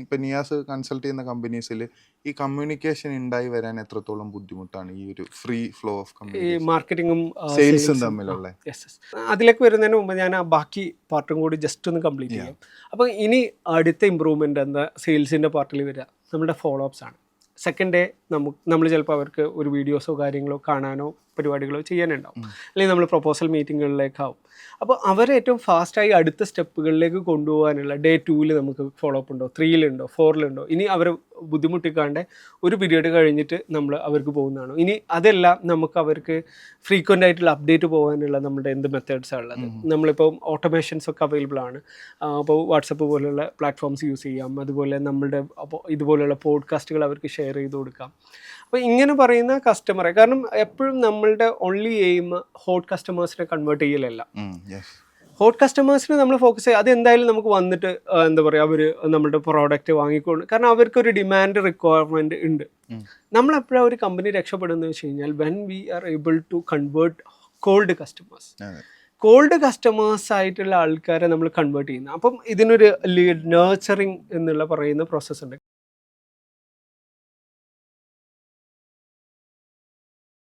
ഇപ്പം നിയാസ് കൺസൾട്ട് ചെയ്യുന്ന കമ്പനീസിൽ ഈ കമ്മ്യൂണിക്കേഷൻ ഉണ്ടായി വരാൻ എത്രത്തോളം ബുദ്ധിമുട്ടാണ് ഈ ഒരു ഫ്രീ ഫ്ലോ ഓഫ് ഈ കമ്മ്യൂണിക്കേഷൻ മാർക്കറ്റിങ്ങും സെയിൽസും തമ്മിലുള്ള? അതിലേക്ക് വരുന്നതിന് മുമ്പ് ഞാൻ ആ ബാക്കി പാർട്ടും കൂടി ജസ്റ്റ് ഒന്ന് കംപ്ലീറ്റ് ചെയ്യാം. അപ്പോൾ ഇനി അടുത്ത ഇമ്പ്രൂവ്മെൻ്റ് എന്താ സെയിൽസിൻ്റെ പാർട്ടിൽ വരിക, നമ്മുടെ ഫോളോ അപ്സ് ആണ്. സെക്കൻഡ് ഡേ നമ്മൾ ചിലപ്പോൾ അവർക്ക് ഒരു വീഡിയോസോ കാര്യങ്ങളോ കാണാനോ പരിപാടികളോ ചെയ്യാനുണ്ടാവും, അല്ലെങ്കിൽ നമ്മൾ പ്രൊപ്പോസൽ മീറ്റിങ്ങുകളിലേക്കാവും. അപ്പോൾ അവരെ ഏറ്റവും ഫാസ്റ്റായി അടുത്ത സ്റ്റെപ്പുകളിലേക്ക് കൊണ്ടുപോകാനുള്ള ഡേ 2-ൽ നമുക്ക് ഫോളോ അപ്പ് ഉണ്ടോ, 3-ലുണ്ടോ, 4-ലുണ്ടോ, ഇനി അവർ ബുദ്ധിമുട്ടിക്കാണ്ട് ഒരു പീരീഡ് കഴിഞ്ഞിട്ട് നമ്മൾ അവർക്ക് പോകുന്നതാണോ, ഇനി അതെല്ലാം നമുക്ക് അവർക്ക് ഫ്രീക്വൻ്റ് ആയിട്ടുള്ള അപ്ഡേറ്റ് പോകാനുള്ള നമ്മുടെ എന്ത് മെത്തേഡ്സാണ് ഉള്ളത്. നമ്മളിപ്പോൾ ഓട്ടോമേഷൻസ് ഒക്കെ അവൈലബിൾ ആണ്. അപ്പോൾ വാട്സപ്പ് പോലുള്ള പ്ലാറ്റ്ഫോംസ് യൂസ് ചെയ്യാം. അതുപോലെ നമ്മളുടെ അപ്പോൾ ഇതുപോലെയുള്ള പോഡ്കാസ്റ്റുകൾ അവർക്ക് ഷെയർ ചെയ്ത് കൊടുക്കാം. അപ്പോൾ ഇങ്ങനെ പറയുന്ന കസ്റ്റമറെ, കാരണം എപ്പോഴും നമ്മളുടെ ഓൺലി എയിം ഹോട്ട് കസ്റ്റമേഴ്സിനെ കൺവേർട്ട് ചെയ്യലല്ല. ഹോട്ട് കസ്റ്റമേഴ്സിന് നമ്മൾ ഫോക്കസ് ചെയ്യുക, അതെന്തായാലും നമുക്ക് വന്നിട്ട് എന്താ പറയുക, അവർ നമ്മുടെ പ്രോഡക്റ്റ് വാങ്ങിക്കൊണ്ട്, കാരണം അവർക്കൊരു ഡിമാൻഡ് റിക്വയർമെൻറ്റ് ഉണ്ട്. നമ്മളെപ്പോഴാണ് ഒരു കമ്പനി രക്ഷപ്പെടുന്നത് വെച്ച് കഴിഞ്ഞാൽ when we are able to convert cold customers. Cold customers ആയിട്ടുള്ള ആൾക്കാരെ നമ്മൾ കൺവേർട്ട് ചെയ്യുന്നത്. അപ്പം ഇതിനൊരു നേർച്ചറിങ് എന്നുള്ള പറയുന്ന പ്രോസസ്സ് ഉണ്ട്.